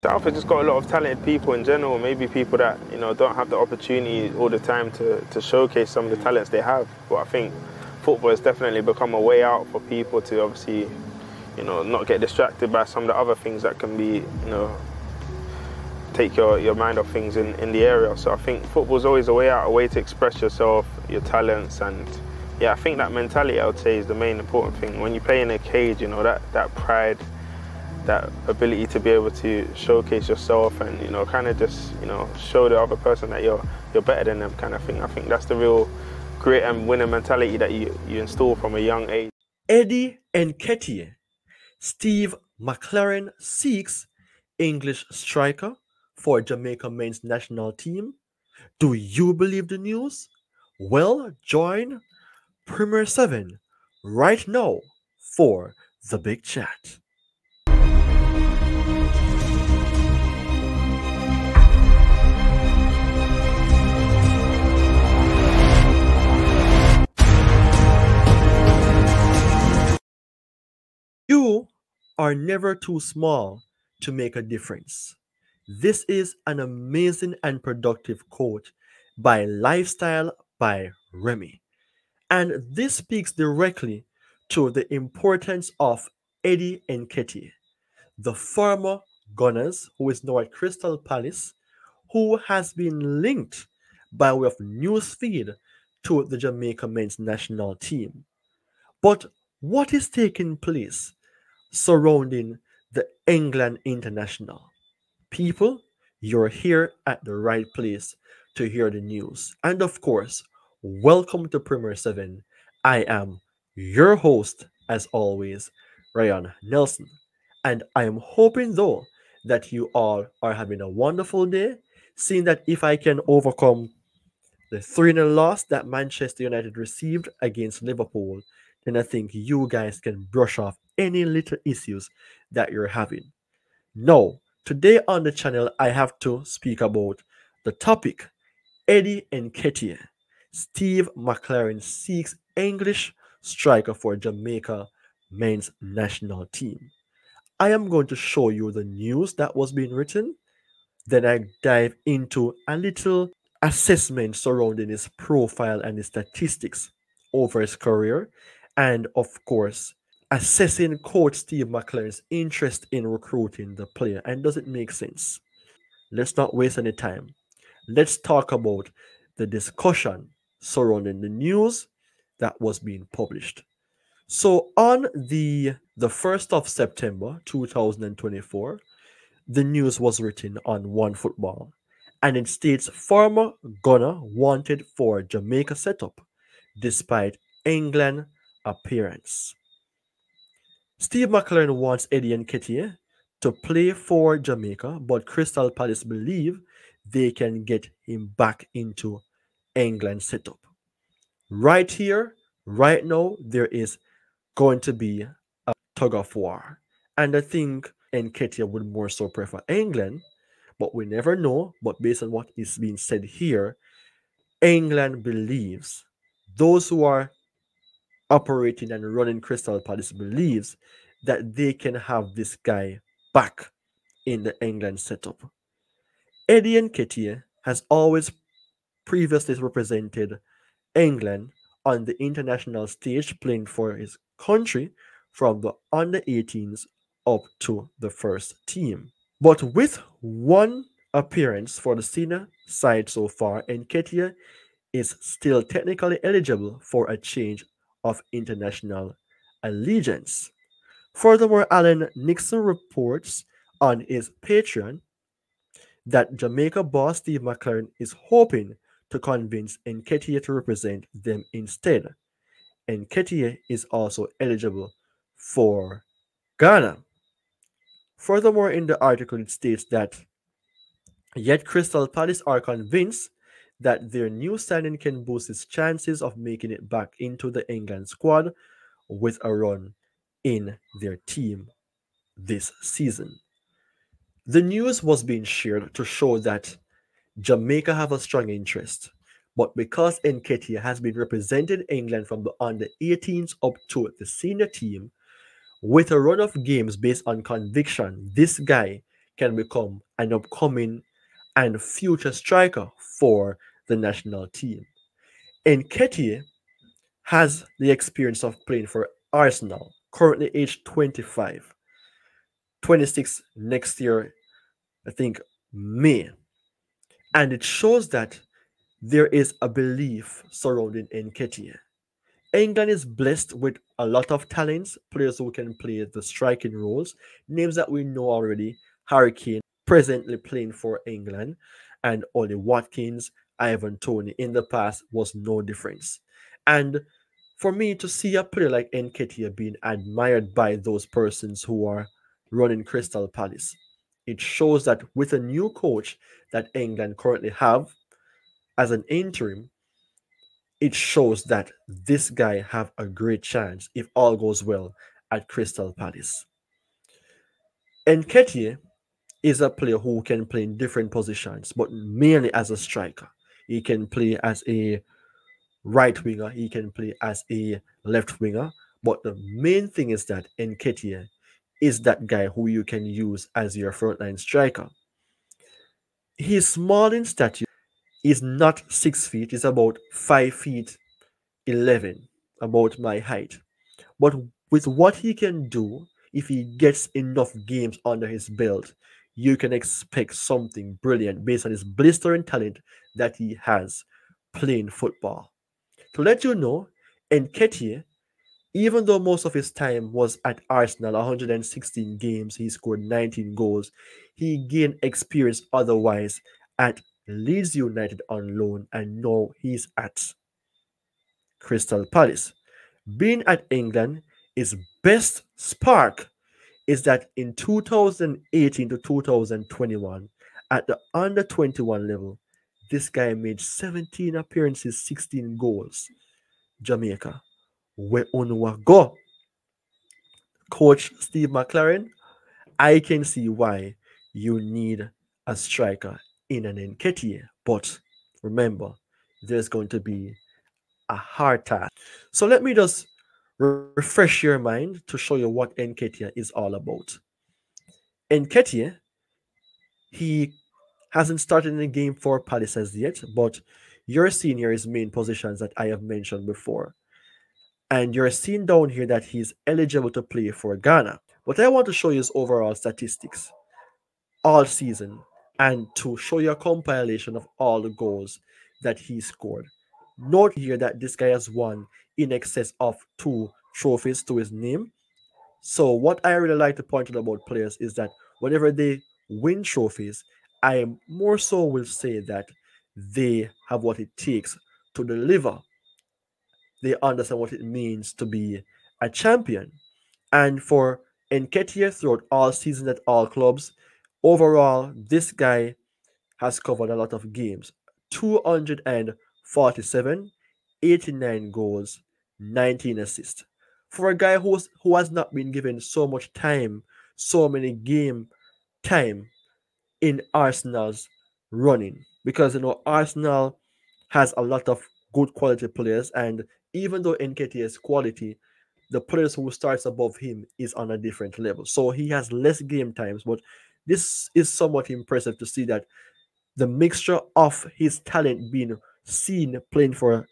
South has just got a lot of talented people in general, maybe people that, don't have the opportunity all the time to showcase some of the talents they have. But I think football has definitely become a way out for people to obviously, not get distracted by some of the other things that can be, take your mind off things in the area. So I think football's always a way out, a way to express yourself, your talents, and yeah, I think that mentality, I would say, is the main important thing. When you play in a cage, that pride, that ability to be able to showcase yourself and kind of just show the other person that you're better than them, kind of thing. I think that's the real great and winning mentality that you install from a young age. Eddie Nkeitah, Steve McClaren seeks English striker for Jamaica men's national team. Do you believe the news? Well, join Premier 7 right now for the big chat. You are never too small to make a difference. This is an amazing and productive quote by Lifestyle by Remy. And this speaks directly to the importance of Eddie Nkeitah, the former Gunners who is now at Crystal Palace, who has been linked by way of newsfeed to the Jamaica men's national team. But what is taking place surrounding the England international? People, you're here at the right place to hear the news. And of course, welcome to Premier 7. I am your host, as always, Ryan Nelson. And I am hoping, though, that you all are having a wonderful day, seeing that if I can overcome the 3-0 loss that Manchester United received against Liverpool, then I think you guys can brush off any little issues that you're having. Now, today on the channel, I have to speak about the topic Eddie Nkeitah. Steve McClaren seeks English striker for Jamaica men's national team. I am going to show you the news that was being written. Then I dive into a little assessment surrounding his profile and his statistics over his career. And of course, assessing Coach Steve McClaren's interest in recruiting the player. And does it make sense? Let's not waste any time. Let's talk about the discussion surrounding the news that was being published. So on the 1st of September 2024, the news was written on One Football, and it states former Gunner wanted for Jamaica setup despite England appearance. Steve McClaren wants Eddie Nkeitah to play for Jamaica, but Crystal Palace believe they can get him back into England setup. Right here, right now, there is going to be a tug of war. And I think Nkeitah would more so prefer England, but we never know. But based on what is being said here, England believes, those who are operating and running Crystal Palace believes that they can have this guy back in the England setup. Eddie Nkeitah has always previously represented England on the international stage, playing for his country from the under 18s up to the first team. But with one appearance for the senior side so far, Nkeitah is still technically eligible for a change of international allegiance. Furthermore, Alan Nixon reports on his Patreon that Jamaica boss Steve McClaren is hoping to convince Nkeitah to represent them instead. Nkeitah is also eligible for Ghana. Furthermore, in the article, it states that yet Crystal Palace are convinced that their new signing can boost its chances of making it back into the England squad with a run in their team this season. The news was being shared to show that Jamaica have a strong interest, but because Nkeitah has been representing England from the under 18s up to the senior team with a run of games based on conviction, this guy can become an upcoming and future striker for the national team. Nketia has the experience of playing for Arsenal, currently aged 25, 26 next year, I think May. And it shows that there is a belief surrounding Nketia. England is blessed with a lot of talents, players who can play the striking roles. Names that we know already: Harry Kane, presently playing for England, and Ollie Watkins, Ivan Toney in the past was no difference. And for me to see a player like Nketiah being admired by those persons who are running Crystal Palace, it shows that with a new coach that England currently have as an interim, it shows that this guy have a great chance if all goes well at Crystal Palace. Nketiah is a player who can play in different positions, but mainly as a striker. He can play as a right winger, he can play as a left winger, but the main thing is that Nketiah is that guy who you can use as your frontline striker. He's small in stature, he's not 6 feet, he's about 5 feet 11, about my height. But with what he can do, if he gets enough games under his belt, you can expect something brilliant based on his blistering talent that he has playing football. To let you know, Nketiah, even though most of his time was at Arsenal, 116 games, he scored 19 goals, he gained experience otherwise at Leeds United on loan, and now he's at Crystal Palace. Being at England, his best spark is that in 2018 to 2021, at the under 21 level, this guy made 17 appearances, 16 goals. Jamaica, where Onua go? Coach Steve McClaren, I can see why you need a striker in an Nketiah, but remember, there's going to be a hard task. So let me just refresh your mind to show you what Nketiah is all about. Nketiah, he hasn't started in the game for Palace as yet, but you're seeing here his main positions that I have mentioned before. And you're seeing down here that he's eligible to play for Ghana. But I want to show you his overall statistics all season and to show you a compilation of all the goals that he scored. Note here that this guy has won in excess of 2 trophies to his name. So what I really like to point out about players is that whenever they win trophies, I more so will say that they have what it takes to deliver. They understand what it means to be a champion. And for Nketiah throughout all seasons at all clubs, overall, this guy has covered a lot of games. 247, 89 goals, 19 assists. For a guy who has not been given so much time, so many game time in Arsenal's running. Because Arsenal has a lot of good quality players, and even though Nketiah's quality, the players who starts above him is on a different level. So he has less game times, but this is somewhat impressive to see that the mixture of his talent being seen playing for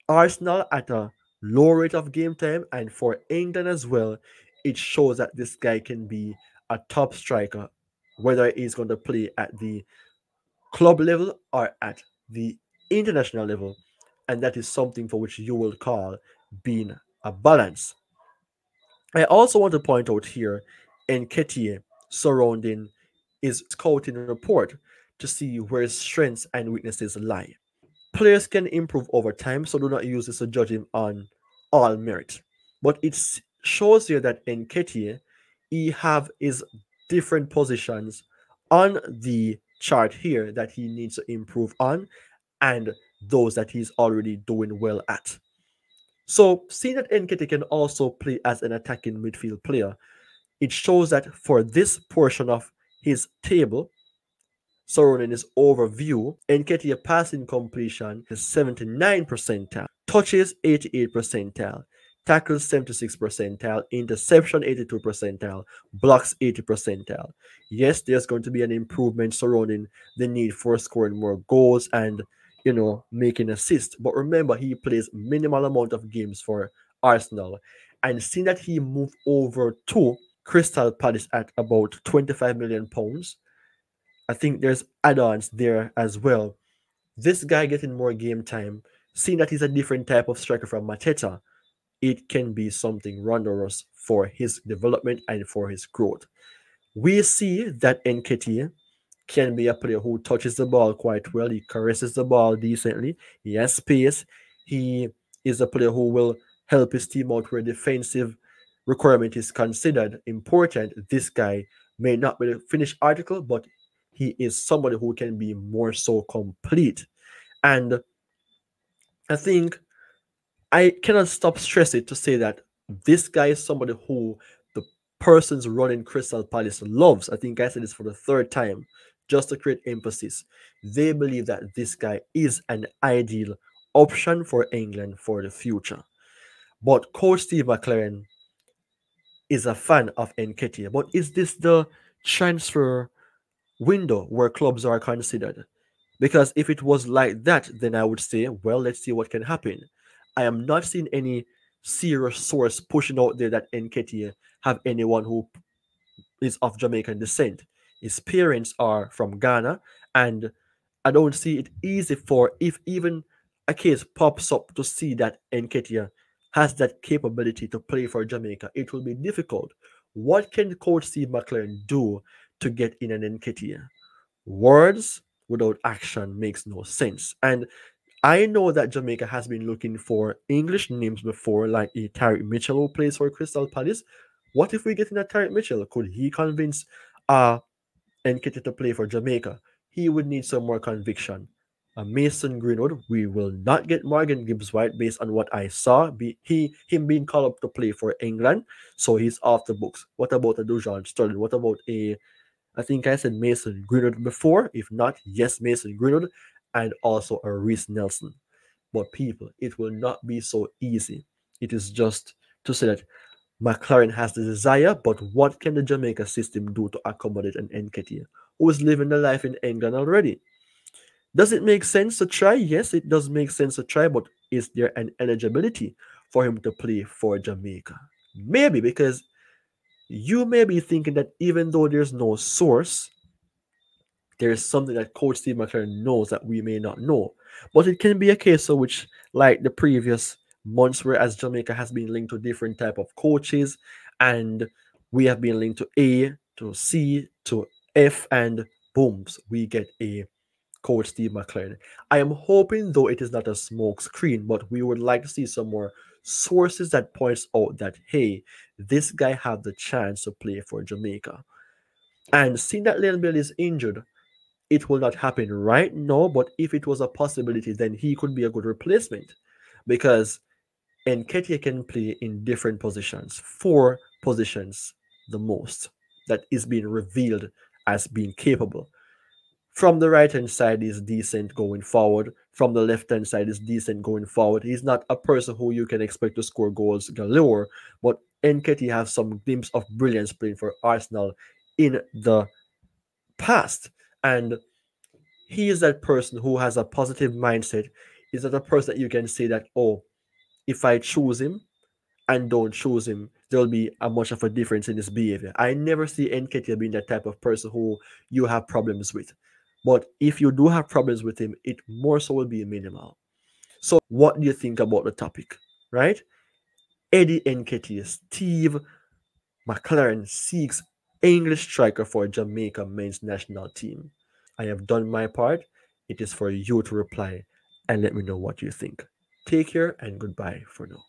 Arsenal at a low rate of game time and for England as well, it shows that this guy can be a top striker, whether he's going to play at the club level or at the international level. And that is something for which you will call being a balance. I also want to point out here Nketiah surrounding his scouting report to see where his strengths and weaknesses lie. Players can improve over time, so do not use this to judge him on all merit. But it shows here that Nketiah, he have his different positions on the chart here that he needs to improve on and those that he's already doing well at. So seeing that Nketiah can also play as an attacking midfield player, it shows that for this portion of his table, surrounding his overview, Nketiah passing completion is 79 percentile, touches 88 percentile, tackles 76 percentile, interception 82 percentile, blocks 80 percentile. Yes, there's going to be an improvement surrounding the need for scoring more goals and making assists. But remember, he plays minimal amount of games for Arsenal, and seeing that he moved over to Crystal Palace at about 25 million pounds, I think there's add-ons there as well. This guy getting more game time, seeing that he's a different type of striker from Mateta, it can be something wondrous for his development and for his growth. We see that Nketiah can be a player who touches the ball quite well. He caresses the ball decently. He has space. He is a player who will help his team out where defensive requirement is considered important. This guy may not be the finished article, but he is somebody who can be more so complete. And I think I cannot stop stressing to say that this guy is somebody who the persons running Crystal Palace loves. I think I said this for the third time, just to create emphasis. They believe that this guy is an ideal option for England for the future. But Coach Steve McClaren is a fan of Nketiah. But is this the transfer window where clubs are considered? Because if it was like that, then I would say, well, let's see what can happen. I am not seeing any serious source pushing out there that Nketiah have anyone who is of Jamaican descent. His parents are from Ghana, and I don't see it easy for, if even a case pops up, to see that Nketiah has that capability to play for Jamaica. It will be difficult. What can Coach Steve McClaren do to get in an Nketiah? Words without action makes no sense. And I know that Jamaica has been looking for English names before, like a Tariq Mitchell who plays for Crystal Palace. What if we get in a Tariq Mitchell? Could he convince Nketiah to play for Jamaica? He would need some more conviction. Mason Greenwood, we will not get Morgan Gibbs White based on what I saw. Him being called up to play for England, so he's off the books. What about a Dujon Sterling? What about a, I think I said Mason Greenwood before. If not, yes, Mason Greenwood, and also a Reese Nelson. But people, it will not be so easy. It is just to say that McLaren has the desire, but what can the Jamaica system do to accommodate an Nketiah who is living the life in England already? Does it make sense to try? Yes, it does make sense to try, but is there an eligibility for him to play for Jamaica? Maybe, because you may be thinking that even though there's no source, there is something that Coach Steve McClaren knows that we may not know. But it can be a case of which, like the previous months, whereas Jamaica has been linked to different type of coaches, and we have been linked to A, to C, to F, and booms, we get a Coach Steve McClaren. I am hoping, though, it is not a smoke screen, but we would like to see some more sources that points out that, hey, this guy have the chance to play for Jamaica. And seeing that Leon Bailey is injured, it will not happen right now, but if it was a possibility, then he could be a good replacement, because Nketiah can play in different positions, 4 positions the most, that is being revealed as being capable. From the right hand side is decent going forward. From the left hand side is decent going forward. He's not a person who you can expect to score goals galore, but Nketiah has some glimpse of brilliance playing for Arsenal in the past. And he is that person who has a positive mindset. Is that a person that you can say that, oh, if I choose him and don't choose him, there'll be a much of a difference in his behavior. I never see Nketiah being that type of person who you have problems with. But if you do have problems with him, it more so will be minimal. So what do you think about the topic, right? Eddie Nkeitah, Steve McClaren seeks English striker for Jamaica men's national team. I have done my part. It is for you to reply and let me know what you think. Take care and goodbye for now.